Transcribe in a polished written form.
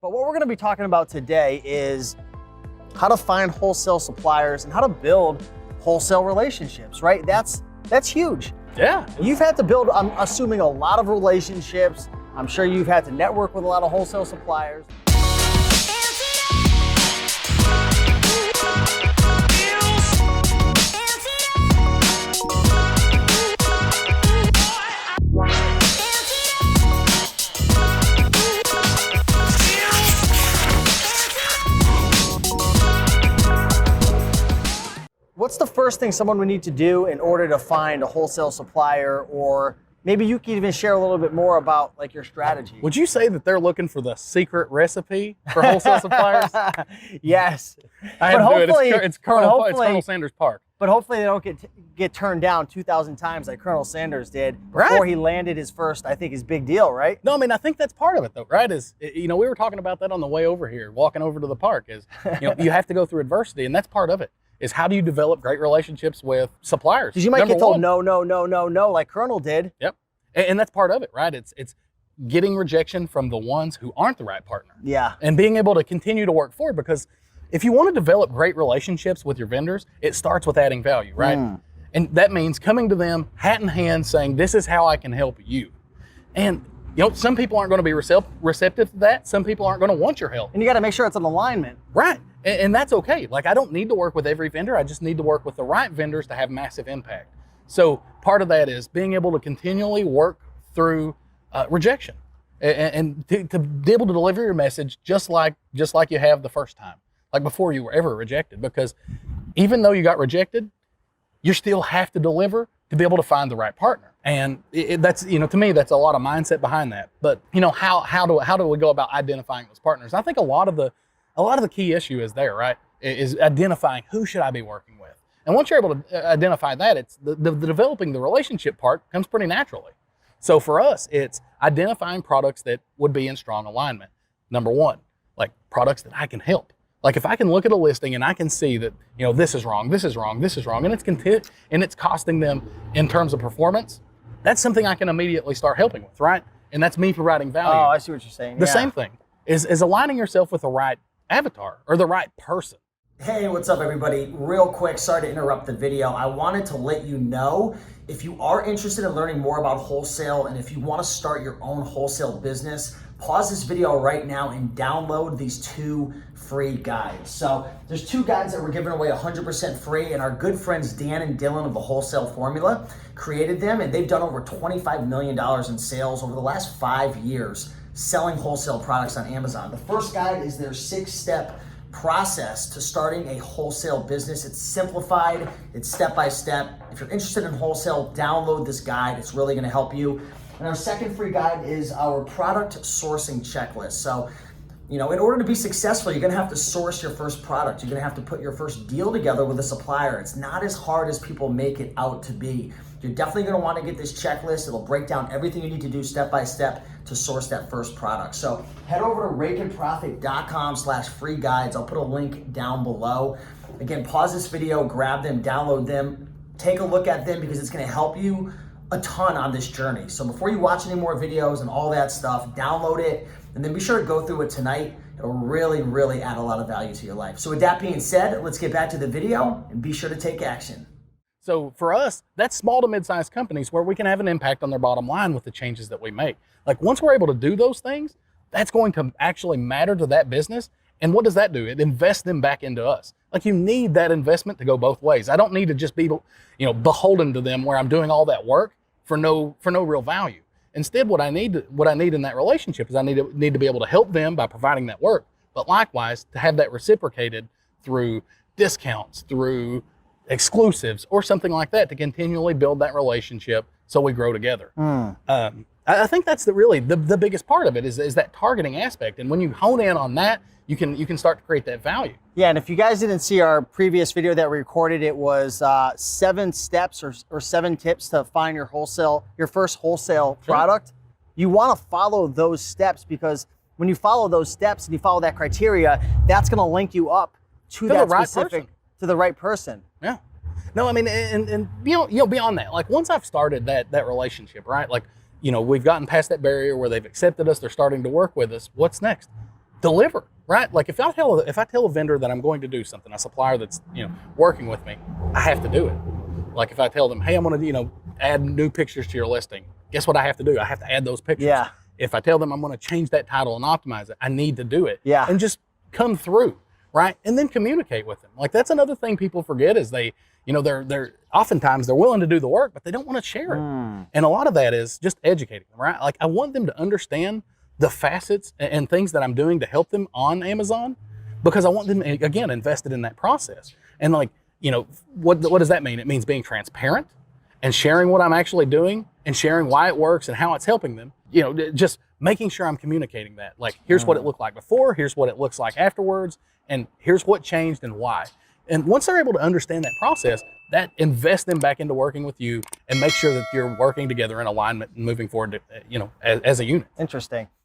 But what we're going to be talking about today is how to find wholesale suppliers and how to build wholesale relationships, right? That's huge. Yeah. You've had to build, I'm assuming, a lot of relationships. I'm sure you've had to network with a lot of wholesale suppliers. What's the first thing someone would need to do in order to find a wholesale supplier? Or maybe you can even share a little bit more about like your strategy. Would you say that they're looking for the secret recipe for wholesale suppliers? Yes. I had to do it. It's Colonel Sanders Park. But hopefully they don't get turned down 2,000 times like Colonel Sanders did before he landed his first, I think, his big deal, right? No, I mean, I think that's part of it though, right? We were talking about that on the way over here, walking over to the park, you have to go through adversity, and that's part of it. Is how do you develop great relationships with suppliers? Because you might get told no, like Colonel did. Yep, and that's part of it, right? It's getting rejection from the ones who aren't the right partner. Yeah. And being able to continue to work forward, because if you want to develop great relationships with your vendors, it starts with adding value, right? And that means coming to them hat in hand saying, this is how I can help you. And some people aren't going to be receptive to that. Some people aren't going to want your help. And you got to make sure it's an alignment. Right. And that's okay. Like, I don't need to work with every vendor. I just need to work with the right vendors to have massive impact. So part of that is being able to continually work through rejection and to be able to deliver your message just like you have the first time, like before you were ever rejected. Because even though you got rejected, you still have to deliver to be able to find the right partner. And that's, to me, that's a lot of mindset behind that. But how do we go about identifying those partners? I think a lot of the key issue is there, right? Is identifying who should I be working with. And once you're able to identify that, it's the developing the relationship part comes pretty naturally. So for us, it's identifying products that would be in strong alignment. Number one, like products that I can help. Like if I can look at a listing and I can see that, this is wrong, and it's costing them in terms of performance, that's something I can immediately start helping with, right? And that's me providing value. Oh, I see what you're saying. The same thing is aligning yourself with the right avatar or the right person. Hey, what's up everybody? Real quick, sorry to interrupt the video. I wanted to let you know, if you are interested in learning more about wholesale and if you want to start your own wholesale business, pause this video right now and download these 2 free guides. So there's 2 guides that we're giving away 100% free, and our good friends Dan and Dylan of the Wholesale Formula created them, and they've done over $25 million in sales over the last 5 years selling wholesale products on Amazon. The first guide is their 6-step process to starting a wholesale business. It's simplified, it's step-by-step. If you're interested in wholesale, download this guide. It's really gonna help you. And our second free guide is our product sourcing checklist. So, in order to be successful, you're gonna have to source your first product. You're gonna have to put your first deal together with a supplier. It's not as hard as people make it out to be. You're definitely gonna wanna get this checklist. It'll break down everything you need to do step by step to source that first product. So head over to raikenprofit.com/free guides. I'll put a link down below. Again, pause this video, grab them, download them, take a look at them because it's gonna help you a ton on this journey. So before you watch any more videos and all that stuff, download it and then be sure to go through it tonight. It'll really, really add a lot of value to your life. So with that being said, let's get back to the video and be sure to take action. So for us, that's small to mid-sized companies where we can have an impact on their bottom line with the changes that we make. Like once we're able to do those things, that's going to actually matter to that business. And what does that do? It invests them back into us. Like you need that investment to go both ways. I don't need to just be, beholden to them where I'm doing all that work for no real value. Instead, what I need in that relationship is I need to be able to help them by providing that work, but likewise to have that reciprocated through discounts, through exclusives or something like that to continually build that relationship so we grow together. I think that's the biggest part of it is that targeting aspect. And when you hone in on that, you can start to create that value. Yeah, and if you guys didn't see our previous video that we recorded, it was 7 steps or 7 tips to find your first wholesale product. You want to follow those steps because when you follow those steps and you follow that criteria, that's going to link you up to that specific, to the right person. Yeah. No, I mean, and beyond that, like once I've started that relationship, right? Like, we've gotten past that barrier where they've accepted us, they're starting to work with us. What's next? deliver, right? Like if I tell a vendor that I'm going to do something, a supplier that's, working with me, I have to do it. Like if I tell them, hey, I'm going to, add new pictures to your listing, guess what I have to do? I have to add those pictures. Yeah. If I tell them I'm going to change that title and optimize it, I need to do it. Yeah. And just come through, right? And then communicate with them. Like that's another thing people forget is they're oftentimes they're willing to do the work, but they don't want to share it. And a lot of that is just educating them, right? Like I want them to understand the facets and things that I'm doing to help them on Amazon, because I want them, again, invested in that process. And like, what does that mean? It means being transparent and sharing what I'm actually doing and sharing why it works and how it's helping them. Just making sure I'm communicating that. Like, here's what it looked like before, here's what it looks like afterwards, and here's what changed and why. And once they're able to understand that process, that invests them back into working with you and make sure that you're working together in alignment and moving forward, as a unit. Interesting.